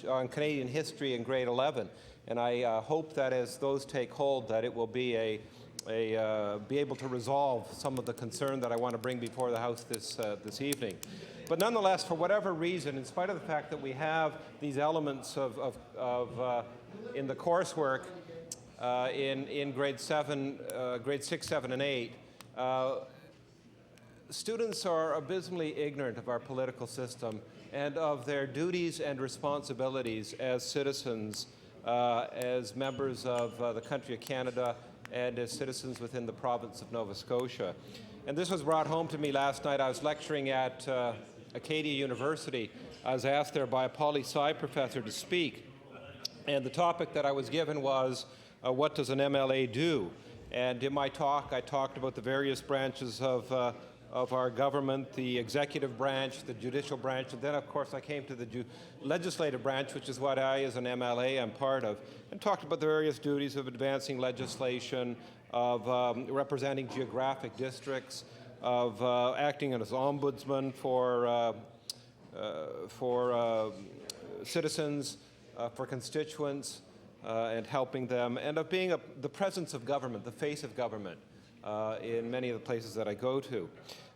on Canadian history in grade 11, and I hope that as those take hold, that it will be be able to resolve some of the concern that I want to bring before the House this evening. But nonetheless, for whatever reason, in spite of the fact that we have these elements in the coursework in grade 6, 7, and 8, students are abysmally ignorant of our political system and of their duties and responsibilities as citizens, as members of the country of Canada, and as citizens within the province of Nova Scotia. And this was brought home to me last night. I was lecturing at Acadia University. I was asked there by a poli-sci professor to speak, and the topic that I was given was, what does an MLA do? And in my talk, I talked about the various branches of our government, the executive branch, the judicial branch, and then, of course, I came to the legislative branch, which is what I, as an MLA, am part of, and talked about the various duties of advancing legislation, of representing geographic districts, of acting as ombudsman for citizens, for constituents, and helping them, and of being the presence of government, the face of government, in many of the places that I go to.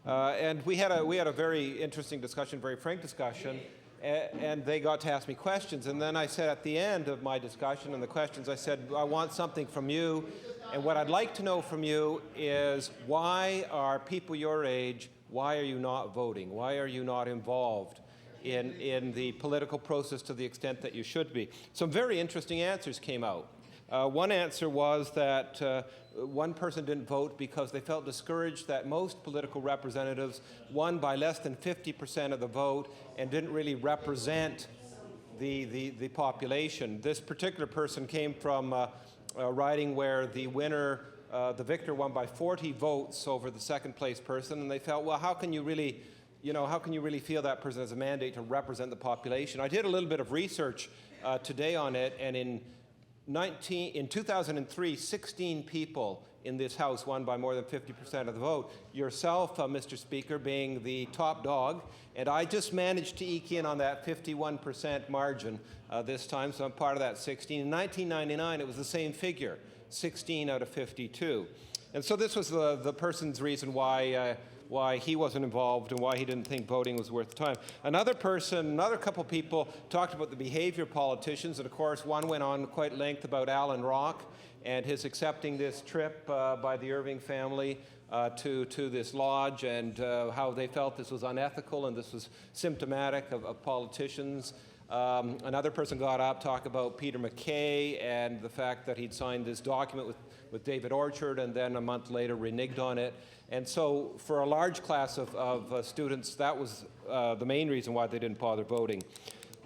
And we had a very interesting discussion, very frank discussion, and they got to ask me questions. And then I said at the end of my discussion and the questions, I said, I want something from you, and what I'd like to know from you is, why are people your age, why are you not voting? Why are you not involved in the political process to the extent that you should be? Some very interesting answers came out. One answer was that one person didn't vote because they felt discouraged that most political representatives won by less than 50% of the vote and didn't really represent the population. This particular person came from a riding where the victor won by 40 votes over the second place person, and they felt, well, how can you really feel that person has a mandate to represent the population? I did a little bit of research today on it, and in 2003, 16 people in this House won by more than 50% of the vote. Yourself, Mr. Speaker, being the top dog, and I just managed to eke in on that 51% margin this time, so I'm part of that 16. In 1999, it was the same figure, 16 out of 52. And so this was the person's reason why he wasn't involved and why he didn't think voting was worth the time. Another couple people talked about the behavior of politicians, and of course one went on quite length about Alan Rock and his accepting this trip by the Irving family to this lodge, and how they felt this was unethical and this was symptomatic of politicians. Another person got up, talked about Peter MacKay and the fact that he'd signed this document with David Orchard and then a month later reneged on it. And so for a large class of students, that was the main reason why they didn't bother voting.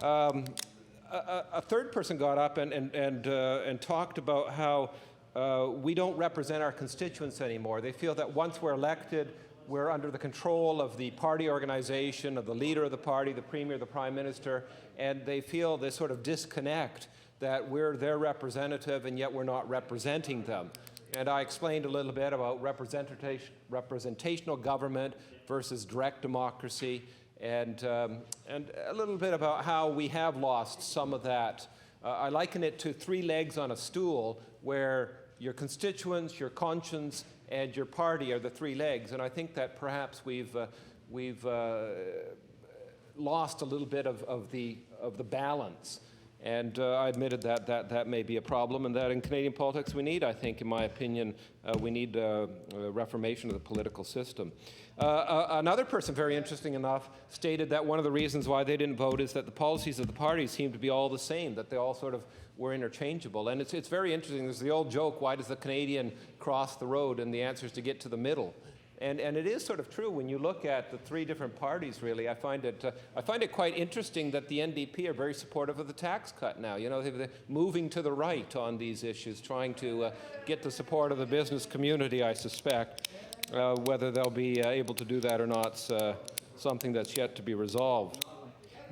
A third person got up and talked about how we don't represent our constituents anymore. They feel that once we're elected, we're under the control of the party organization, of the leader of the party, the premier, the prime minister, and they feel this sort of disconnect that we're their representative and yet we're not representing them. And I explained a little bit about representational government versus direct democracy, and a little bit about how we have lost some of that. I liken it to three legs on a stool, where your constituents, your conscience, and your party are the three legs. And I think that perhaps we've lost a little bit of the balance. And I admitted that may be a problem, and that in Canadian politics we need, I think, in my opinion, we need a reformation of the political system. Another person, very interesting enough, stated that one of the reasons why they didn't vote is that the policies of the parties seem to be all the same, that they all sort of were interchangeable. And it's very interesting. There's the old joke, why does the Canadian cross the road? And the answer is to get to the middle. And it is sort of true when you look at the three different parties, really. I find it quite interesting that the NDP are very supportive of the tax cut now. You know, they're moving to the right on these issues, trying to get the support of the business community, I suspect. Whether they'll be able to do that or not is something that's yet to be resolved.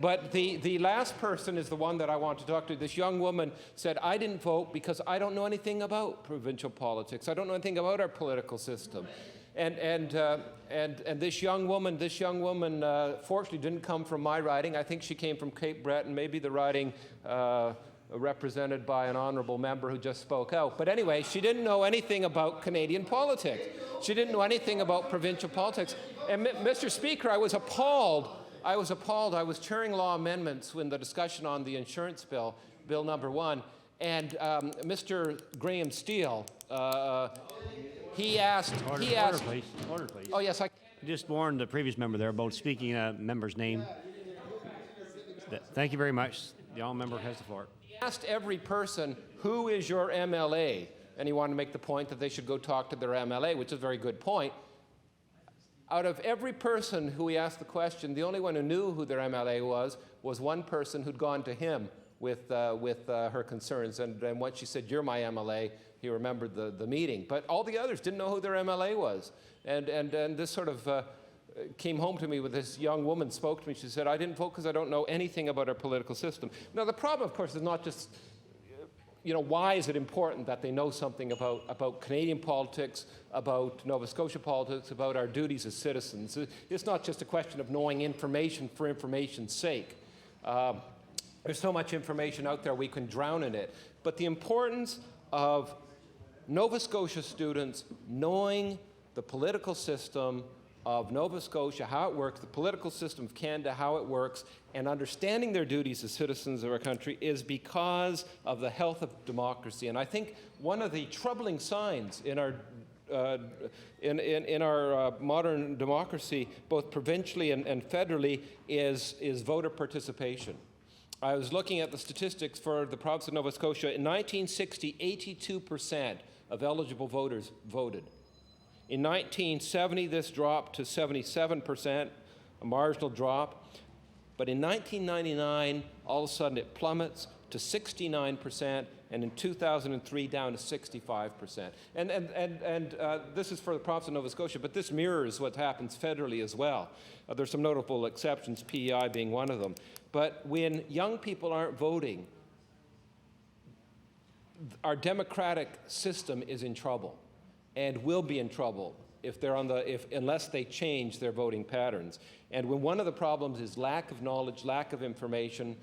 But the last person is the one that I want to talk to. This young woman said, I didn't vote because I don't know anything about provincial politics. I don't know anything about our political system. And this young woman, fortunately didn't come from my riding. I think she came from Cape Breton, maybe the riding represented by an honourable member who just spoke out. But anyway, she didn't know anything about Canadian politics. She didn't know anything about provincial politics. And Mr. Speaker, I was appalled. I was chairing law amendments when the discussion on the insurance bill, Bill number 1, and Mr. Graham Steele, he asked... Order, please. Order, please. Oh, yes, I just warned the previous member there about speaking a member's name. Thank you very much. The honourable member has the floor. He asked every person, who is your MLA? And he wanted to make the point that they should go talk to their MLA, which is a very good point. Out of every person who he asked the question, the only one who knew who their MLA was one person who'd gone to him with her concerns. And once she said, "You're my MLA," he remembered the meeting. But all the others didn't know who their MLA was. And this sort of came home to me with this young woman spoke to me. She said, "I didn't vote because I don't know anything about our political system." Now, the problem, of course, is not just, why is it important that they know something about Canadian politics, about Nova Scotia politics, about our duties as citizens? It's not just a question of knowing information for information's sake. There's so much information out there we can drown in it. But the importance of Nova Scotia students knowing the political system of Nova Scotia, how it works, the political system of Canada, how it works, and understanding their duties as citizens of our country is because of the health of democracy. And I think one of the troubling signs in our modern democracy, both provincially and federally, is voter participation. I was looking at the statistics for the province of Nova Scotia. In 1960, 82% of eligible voters voted. In 1970, this dropped to 77%, a marginal drop. But in 1999, all of a sudden it plummets to 69%, and in 2003 down to 65%. And this is for the province of Nova Scotia, but this mirrors what happens federally as well. There's some notable exceptions, PEI being one of them. But when young people aren't voting, our democratic system is in trouble, and will be in trouble unless they change their voting patterns. And when one of the problems is lack of knowledge, lack of information,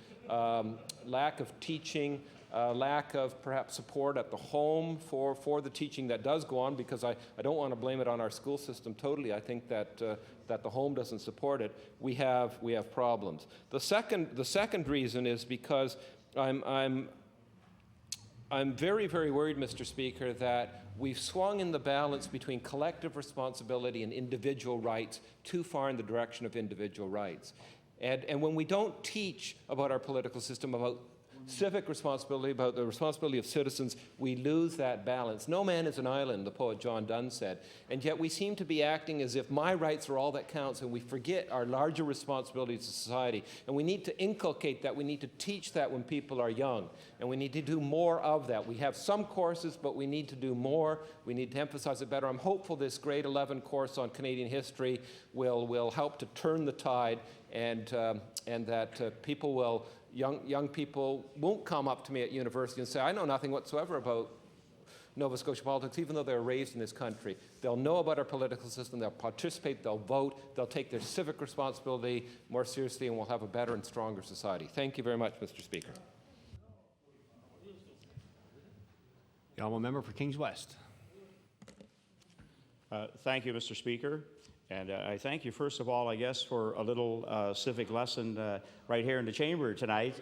lack of teaching, lack of perhaps support at the home for the teaching that does go on, because I don't want to blame it on our school system totally. I think that the home doesn't support it. We have problems. The second reason is because I'm very, very worried, Mr. Speaker, that we've swung in the balance between collective responsibility and individual rights too far in the direction of individual rights. And when we don't teach about our political system, about civic responsibility, about the responsibility of citizens, we lose that balance. No man is an island, the poet John Donne said, and yet we seem to be acting as if my rights are all that counts, and we forget our larger responsibilities to society. And we need to inculcate that, we need to teach that when people are young, and we need to do more of that. We have some courses, but we need to do more. We need to emphasize it better. I'm hopeful this grade 11 course on Canadian history will help to turn the tide, and that people will young people won't come up to me at university and say, "I know nothing whatsoever about Nova Scotia politics," even though they're raised in this country. They'll know about our political system, they'll participate, they'll vote, they'll take their civic responsibility more seriously, and we'll have a better and stronger society. Thank you very much, Mr. Speaker. The honourable member for Kings West. Thank you, Mr. Speaker. And I thank you, first of all, I guess, for a little civic lesson right here in the chamber tonight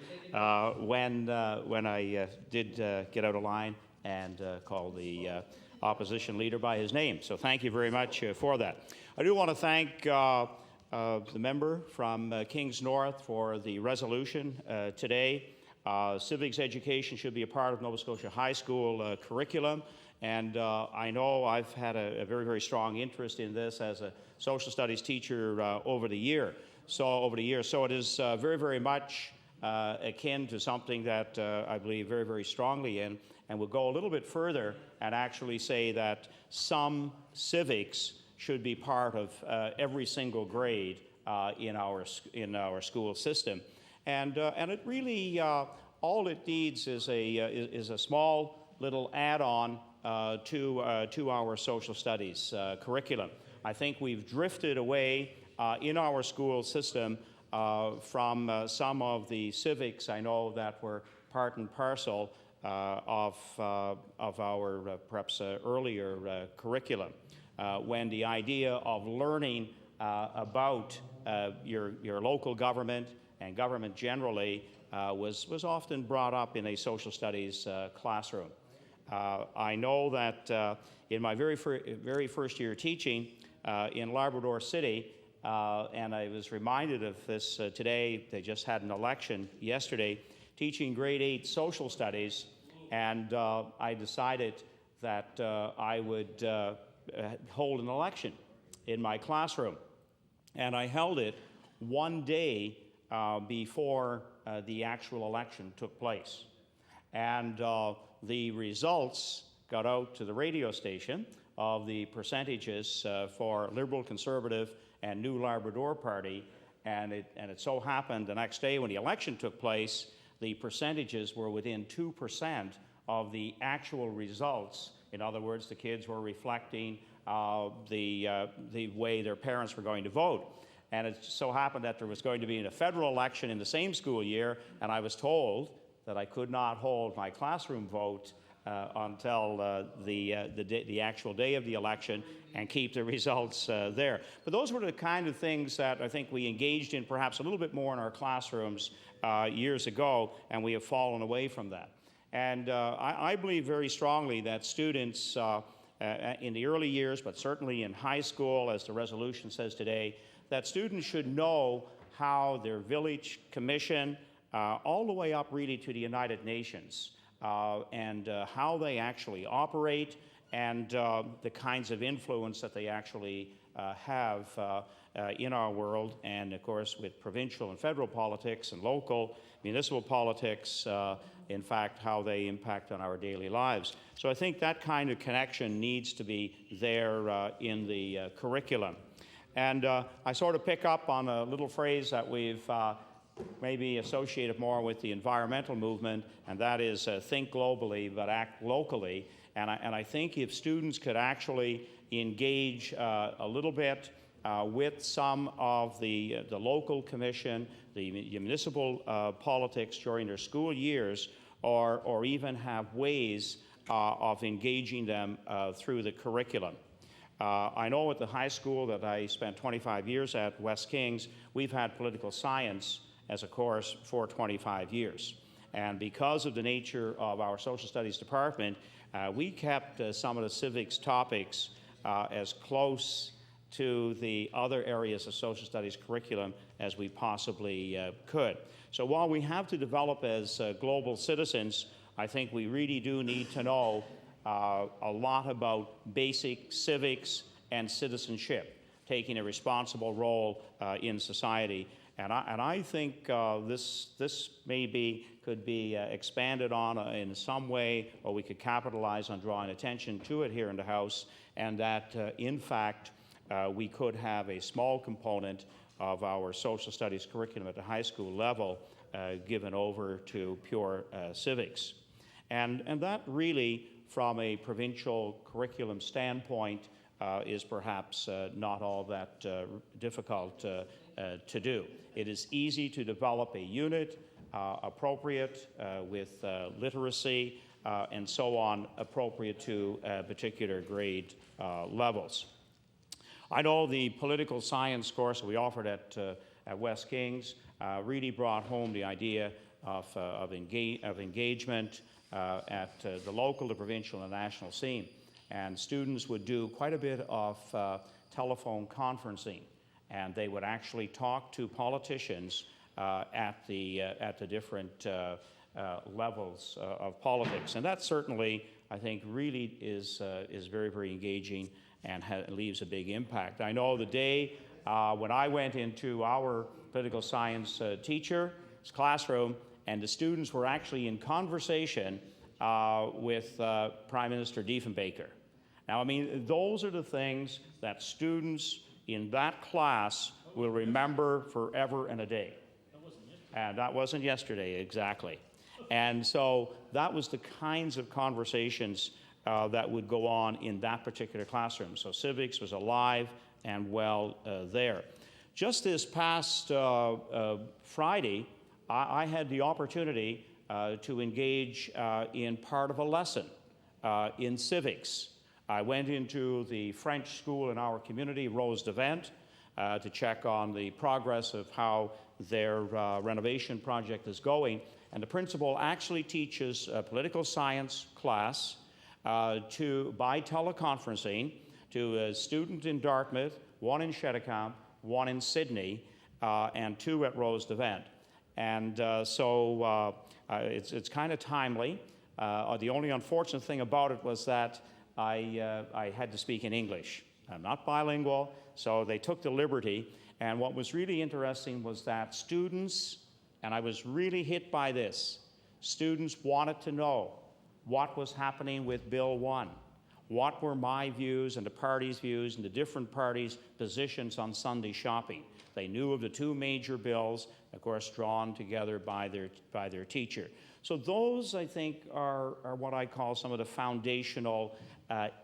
when I did get out of line and call the opposition leader by his name. So thank you very much for that. I do want to thank the member from Kings North for the resolution today. Civics education should be a part of Nova Scotia High School curriculum. And I know I've had a very, very strong interest in this as a social studies teacher over the years. So it is very, very much akin to something that I believe very, very strongly in, and we'll go a little bit further and actually say that some civics should be part of every single grade in our school system. And it really all it needs is a small little add-on to our social studies curriculum. I think we've drifted away in our school system from some of the civics I know that were part and parcel of our perhaps earlier curriculum, when the idea of learning about your local government and government generally was often brought up in a social studies classroom. I know that in my very first year teaching in Labrador City, and I was reminded of this today, they just had an election yesterday, teaching grade 8 social studies, and I decided that I would hold an election in my classroom. And I held it one day before the actual election took place. And the results got out to the radio station of the percentages for Liberal, Conservative, and New Labrador Party, and it so happened the next day when the election took place, the percentages were within 2% of the actual results. In other words, the kids were reflecting the way their parents were going to vote. And it so happened that there was going to be a federal election in the same school year, and I was told that I could not hold my classroom vote until the actual day of the election and keep the results there. But those were the kind of things that I think we engaged in perhaps a little bit more in our classrooms years ago, and we have fallen away from that. And I believe very strongly that students in the early years, but certainly in high school, as the resolution says today, that students should know how their village commission, all the way up really to the United Nations, and how they actually operate, and the kinds of influence that they actually have in our world, and of course with provincial and federal politics and local municipal politics, in fact, how they impact on our daily lives. So I think that kind of connection needs to be there in the curriculum. And I sort of pick up on a little phrase that we've maybe associated more with the environmental movement, and that is think globally but act locally. And I think if students could actually engage a little bit with some of the local commission, the municipal politics during their school years, or even have ways of engaging them through the curriculum. I know at the high school that I spent 25 years at, West Kings, we've had political science as a course for 25 years. And because of the nature of our social studies department, we kept some of the civics topics as close to the other areas of social studies curriculum as we possibly could. So while we have to develop as global citizens, I think we really do need to know a lot about basic civics and citizenship, taking a responsible role in society. And I think this maybe could be expanded on in some way, or we could capitalize on drawing attention to it here in the House, and that in fact we could have a small component of our social studies curriculum at the high school level given over to pure civics. And that really, from a provincial curriculum standpoint, is perhaps not all that difficult to do. It is easy to develop a unit appropriate with literacy and so on, appropriate to particular grade levels. I know the political science course we offered at West Kings really brought home the idea of engagement at the local, the provincial, and the national scene. And students would do quite a bit of telephone conferencing, and they would actually talk to politicians at the different levels of politics. And that certainly, I think, really is very, very engaging and leaves a big impact. I know the day when I went into our political science teacher's classroom, and the students were actually in conversation with Prime Minister Diefenbaker. Now, I mean, those are the things that students in that class will remember forever and a day. And that wasn't yesterday, exactly. And so that was the kinds of conversations that would go on in that particular classroom. So civics was alive and well there. Just this past Friday, I had the opportunity to engage in part of a lesson in civics. I went into the French school in our community, Rose Devant, to check on the progress of how their renovation project is going. And the principal actually teaches a political science class by teleconferencing to a student in Dartmouth, one in Cheticamp, one in Sydney, and two at Rose Devant. And so it's kind of timely. The only unfortunate thing about it was that I had to speak in English. I'm not bilingual, so they took the liberty. And what was really interesting was that students, and I was really hit by this, students wanted to know what was happening with Bill 1. What were my views and the party's views and the different parties' positions on Sunday shopping? They knew of the two major bills, of course, drawn together by their teacher. So those, I think, are what I call some of the foundational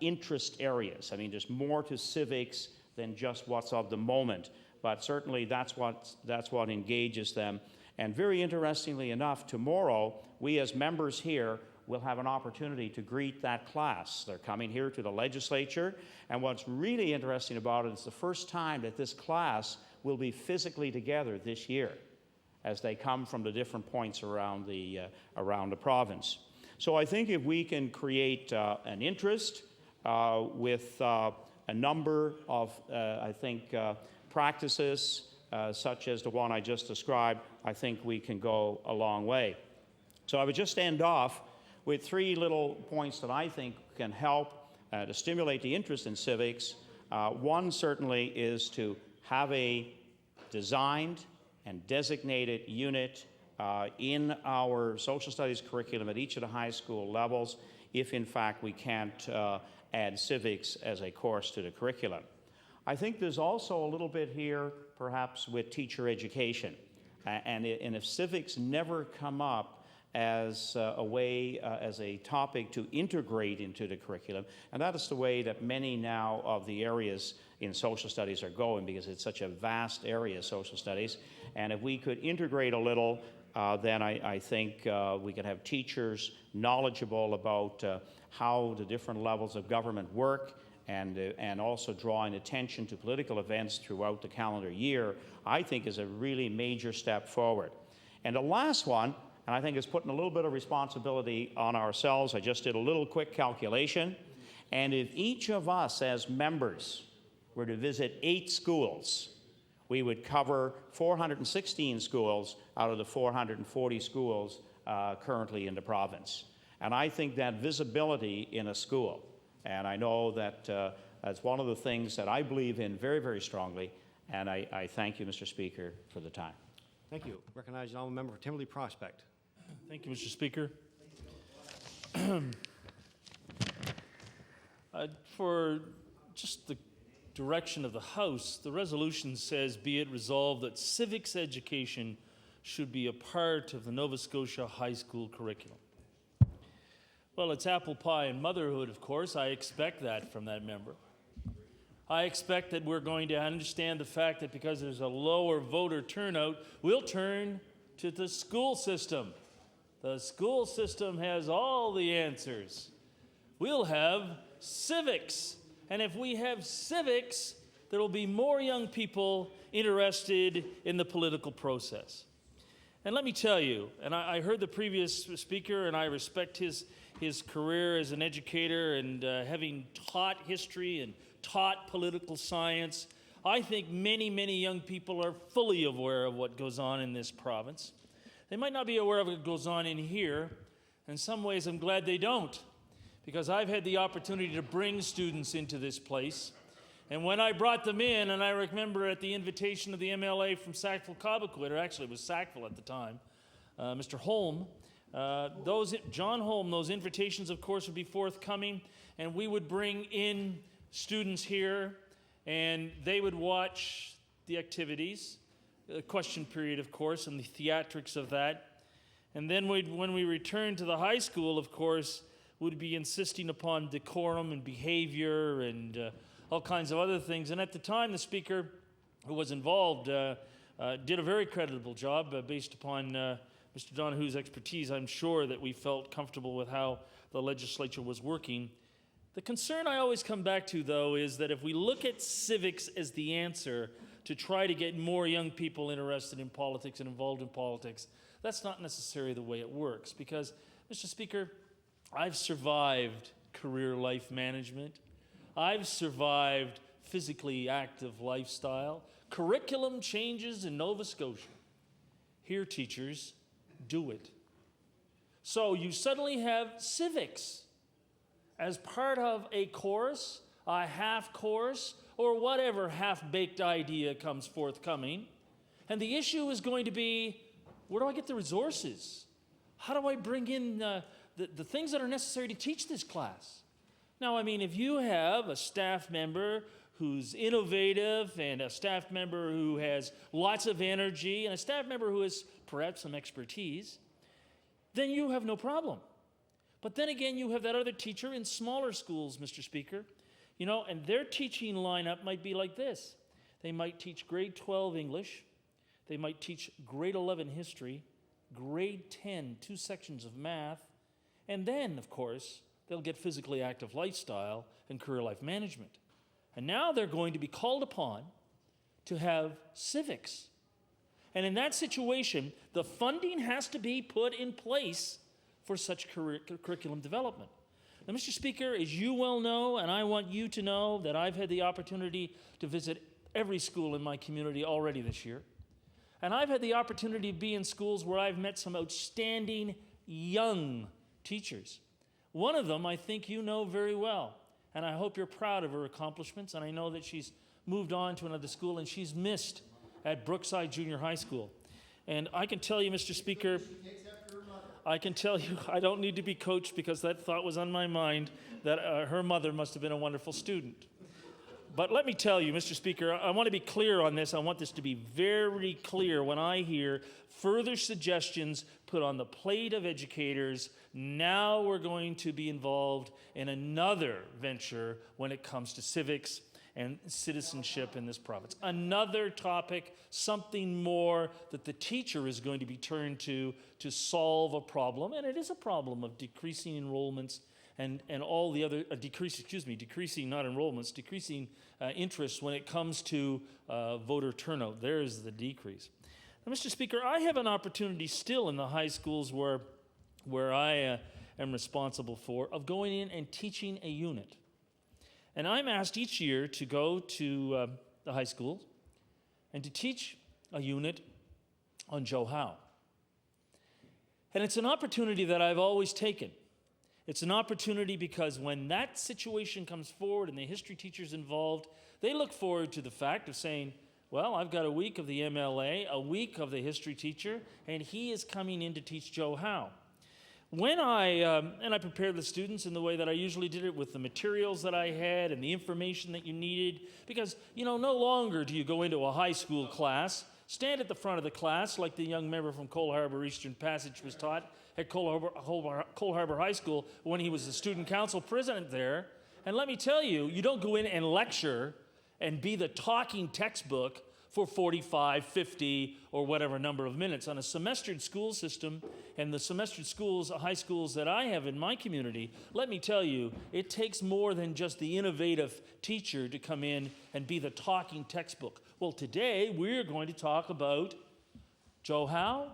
interest areas. I mean, there's more to civics than just what's of the moment, but certainly that's what engages them. And very interestingly enough, tomorrow, we as members here will have an opportunity to greet that class. They're coming here to the legislature, and what's really interesting about it is the first time that this class will be physically together this year as they come from the different points around the province. So I think if we can create an interest with a number of, practices such as the one I just described, I think we can go a long way. So I would just end off with three little points that I think can help to stimulate the interest in civics. One certainly is to have a designed and designated unit in our social studies curriculum at each of the high school levels, if in fact we can't add civics as a course to the curriculum. I think there's also a little bit here, perhaps, with teacher education. And if civics never come up as a way, as a topic to integrate into the curriculum, and that is the way that many now of the areas in social studies are going, because it's such a vast area, social studies. And if we could integrate a little, then I think we could have teachers knowledgeable about how the different levels of government work, and also drawing attention to political events throughout the calendar year, I think is a really major step forward. And the last one, and I think it's putting a little bit of responsibility on ourselves. I just did a little quick calculation, and if each of us as members were to visit 8 schools, we would cover 416 schools out of the 440 schools currently in the province. And I think that visibility in a school, and I know that that's one of the things that I believe in very, very strongly, and I thank you, Mr. Speaker, for the time. Thank you. Recognize the honourable member for Timberley Prospect. Thank you, Mr. Speaker. For just the direction of the House, the resolution says, be it resolved that civics education should be a part of the Nova Scotia high school curriculum. Well, it's apple pie and motherhood, of course. I expect that from that member. I expect that we're going to understand the fact that because there's a lower voter turnout, we'll turn to the school system. The school system has all the answers. We'll have civics. And if we have civics, there will be more young people interested in the political process. And let me tell you, and I heard the previous speaker, and I respect his career as an educator and having taught history and taught political science. I think many, many young people are fully aware of what goes on in this province. They might not be aware of what goes on in here. In some ways, I'm glad they don't, because I've had the opportunity to bring students into this place. And when I brought them in, and I remember at the invitation of the MLA from Sackville-Cobequid, or actually it was Sackville at the time, Mr. Holm, John Holm, those invitations, of course, would be forthcoming, and we would bring in students here, and they would watch the activities, the question period, of course, and the theatrics of that. And then when we returned to the high school, of course, would be insisting upon decorum and behavior and all kinds of other things. And at the time, the speaker who was involved did a very creditable job based upon Mr. Donohue's expertise. I'm sure that we felt comfortable with how the legislature was working. The concern I always come back to, though, is that if we look at civics as the answer to try to get more young people interested in politics and involved in politics, that's not necessarily the way it works. Because, Mr. Speaker, I've survived career life management. I've survived physically active lifestyle. Curriculum changes in Nova Scotia. Here, teachers, do it. So you suddenly have civics as part of a course, a half course, or whatever half-baked idea comes forthcoming. And the issue is going to be, where do I get the resources? How do I bring in the things that are necessary to teach this class? Now, I mean, if you have a staff member who's innovative and a staff member who has lots of energy and a staff member who has perhaps some expertise, then you have no problem. But then again, you have that other teacher in smaller schools, Mr. Speaker, and their teaching lineup might be like this. They might teach grade 12 English. They might teach grade 11 history, grade 10, 2 sections of math, and then, of course, they'll get physically active lifestyle and career life management. And now they're going to be called upon to have civics. And in that situation, the funding has to be put in place for such curriculum development. Now, Mr. Speaker, as you well know, and I want you to know that I've had the opportunity to visit every school in my community already this year. And I've had the opportunity to be in schools where I've met some outstanding young teachers. One of them I think you know very well, and I hope you're proud of her accomplishments, and I know that she's moved on to another school, and she's missed at Brookside Junior High School. And I can tell you, Mr. Speaker, I can tell you, I don't need to be coached because that thought was on my mind, that her mother must have been a wonderful student. But let me tell you, Mr. Speaker, I want to be clear on this. I want this to be very clear when I hear further suggestions put on the plate of educators. Now we're going to be involved in another venture when it comes to civics and citizenship in this province. Another topic, something more that the teacher is going to be turned to solve a problem, and it is a problem of decreasing enrollments and all the other, decreasing not enrollments, decreasing interest when it comes to voter turnout. There is the decrease. Now, Mr. Speaker, I have an opportunity still in the high schools where I am responsible for of going in and teaching a unit. And I'm asked each year to go to the high schools and to teach a unit on Joe Howe. And it's an opportunity that I've always taken. It's an opportunity because when that situation comes forward and the history teachers involved, they look forward to the fact of saying, well, I've got a week of the MLA, a week of the history teacher, and he is coming in to teach Joe Howe. When I prepared the students in the way that I usually did it, with the materials that I had and the information that you needed, because, no longer do you go into a high school class, stand at the front of the class like the young member from Cole Harbour Eastern Passage was taught at Cole Harbour High School when he was the student council president there. And let me tell you, you don't go in and lecture and be the talking textbook for 45, 50, or whatever number of minutes. On a semestered school system, and the semestered schools, high schools that I have in my community, let me tell you, it takes more than just the innovative teacher to come in and be the talking textbook. Well, today, we're going to talk about Joe Howe.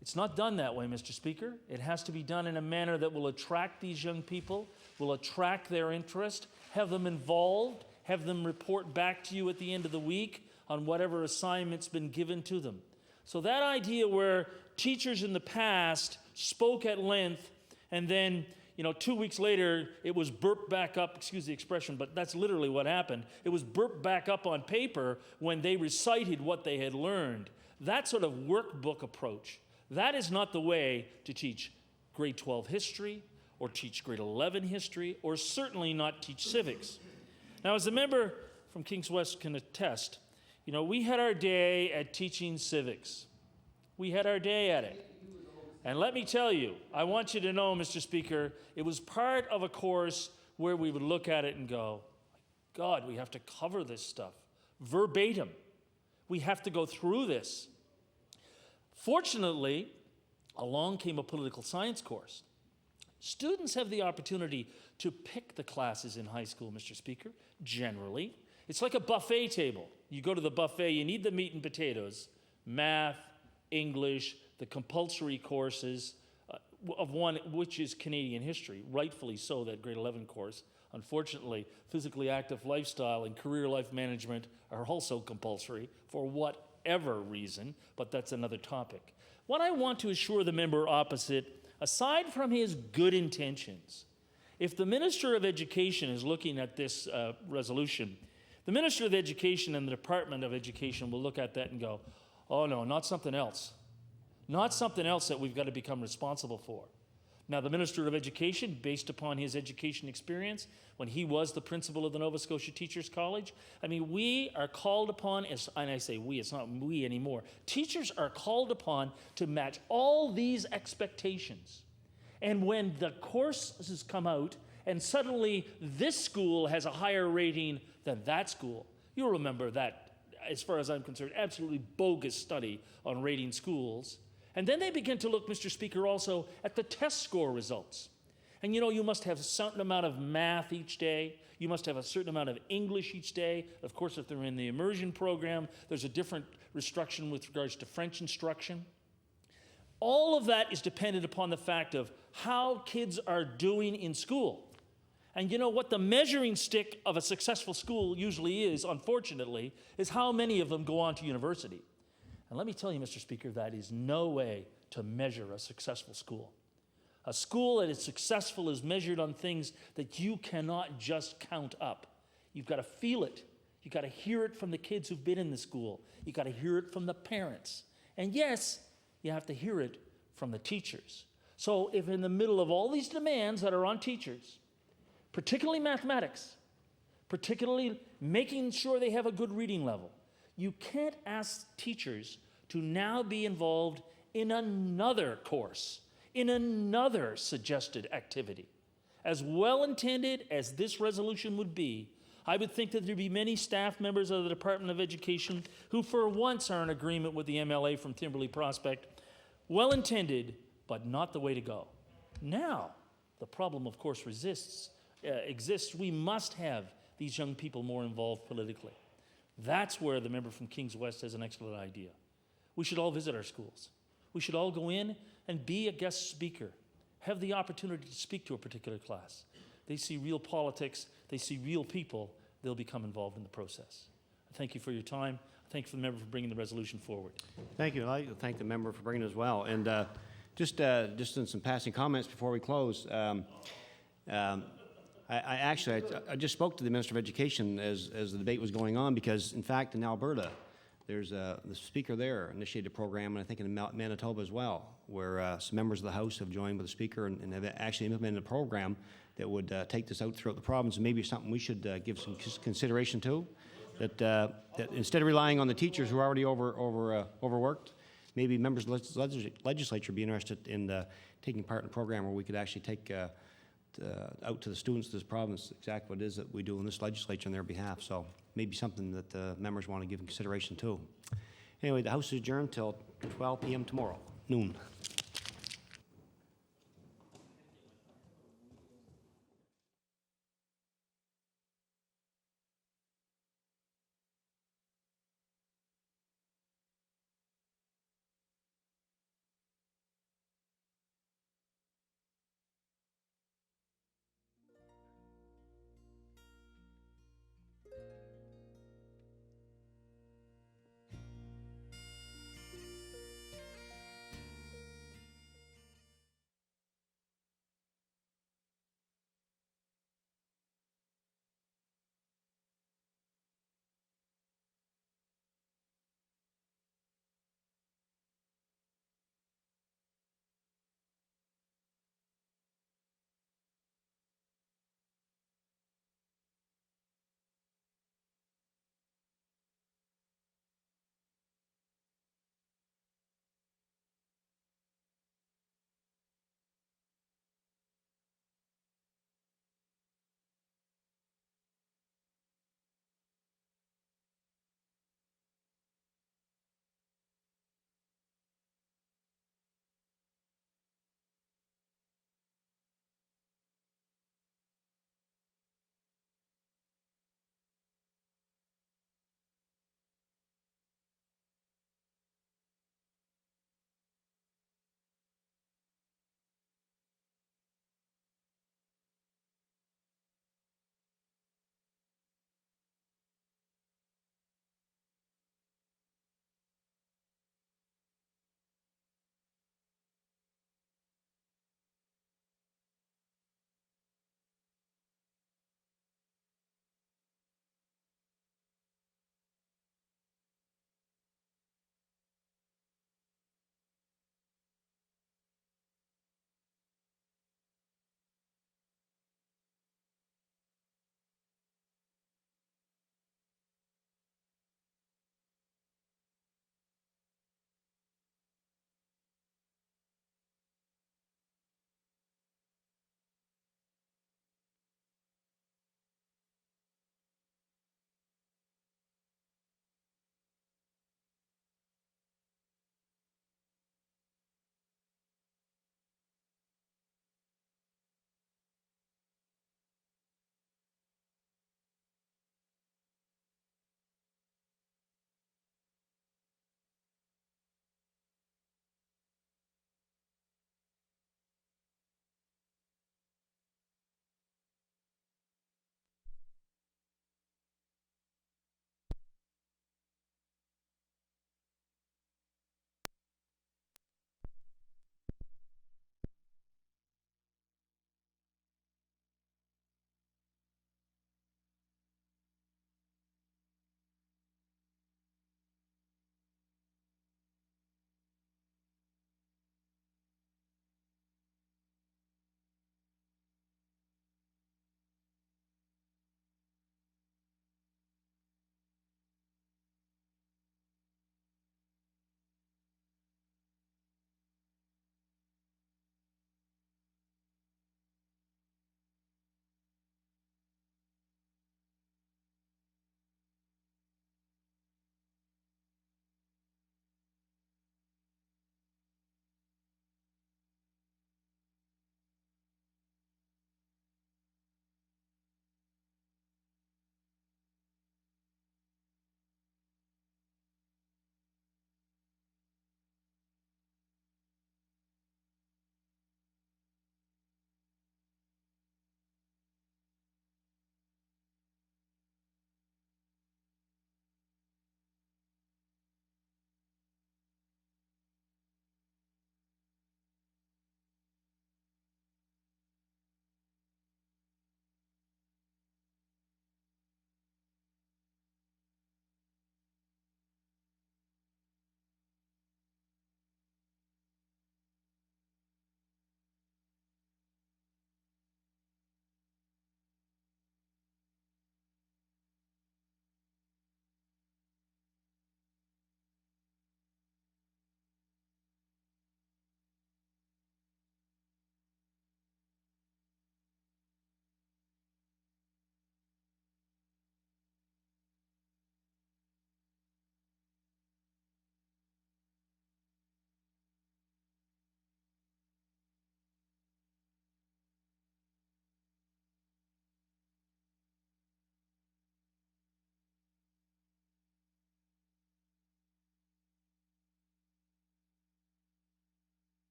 It's not done that way, Mr. Speaker. It has to be done in a manner that will attract these young people, will attract their interest, have them involved, have them report back to you at the end of the week on whatever assignment's been given to them. So that idea where teachers in the past spoke at length and then, 2 weeks later it was burped back up, excuse the expression, but that's literally what happened. It was burped back up on paper when they recited what they had learned. That sort of workbook approach, that is not the way to teach grade 12 history or teach grade 11 history, or certainly not teach civics. Now, as a member from Kings West can attest, we had our day at teaching civics. We had our day at it. And let me tell you, I want you to know, Mr. Speaker, it was part of a course where we would look at it and go, God, we have to cover this stuff verbatim. We have to go through this. Fortunately, along came a political science course. Students have the opportunity to pick the classes in high school, Mr. Speaker, generally. It's like a buffet table. You go to the buffet, you need the meat and potatoes, math, English, the compulsory courses, of one which is Canadian history, rightfully so, that grade 11 course. Unfortunately, physically active lifestyle and career life management are also compulsory for whatever reason, but that's another topic. What I want to assure the member opposite, aside from his good intentions, if the Minister of Education is looking at this resolution, the Minister of Education and the Department of Education will look at that and go, oh no, not something else. Not something else that we've got to become responsible for. Now, the Minister of Education, based upon his education experience, when he was the principal of the Nova Scotia Teachers College, I mean, we are called upon, and I say we, it's not we anymore, teachers are called upon to match all these expectations. And when the courses come out, and suddenly this school has a higher rating than that school, you'll remember that, as far as I'm concerned, absolutely bogus study on rating schools. And then they begin to look, Mr. Speaker, also at the test score results. And you know, you must have a certain amount of math each day. You must have a certain amount of English each day. Of course, if they're in the immersion program, there's a different restriction with regards to French instruction. All of that is dependent upon the fact of how kids are doing in school. And you know what the measuring stick of a successful school usually is, unfortunately, is how many of them go on to university. And let me tell you, Mr. Speaker, that is no way to measure a successful school. A school that is successful is measured on things that you cannot just count up. You've got to feel it. You've got to hear it from the kids who've been in the school. You've got to hear it from the parents. And yes, you have to hear it from the teachers. So if in the middle of all these demands that are on teachers, particularly mathematics, particularly making sure they have a good reading level, you can't ask teachers to now be involved in another course, in another suggested activity. As well-intended as this resolution would be, I would think that there'd be many staff members of the Department of Education who for once are in agreement with the MLA from Timberley Prospect. Well-intended, but not the way to go. Now, the problem, of course, exists. We must have these young people more involved politically. That's where the member from Kings West has an excellent idea. We should all visit our schools. We should all go in and be a guest speaker, have the opportunity to speak to a particular class. They see real politics, they see real people, they'll become involved in the process. I thank you for your time. I thank you for the member for bringing the resolution forward. Thank you. I'd like to thank the member for bringing it as well. And just in some passing comments before we close, I just spoke to the Minister of Education as the debate was going on because, in fact, in Alberta, there's the speaker there initiated a program, and I think in Manitoba as well, where some members of the House have joined with the speaker and have actually implemented a program that would take this out throughout the province, and maybe something we should give some consideration to, that instead of relying on the teachers who are already overworked, maybe members of the legislature be interested in taking part in a program where we could actually take out to the students of this province exactly what it is that we do in this legislature on their behalf. So maybe something that the members want to give consideration to. Anyway, the House is adjourned till 12 p.m. tomorrow, noon.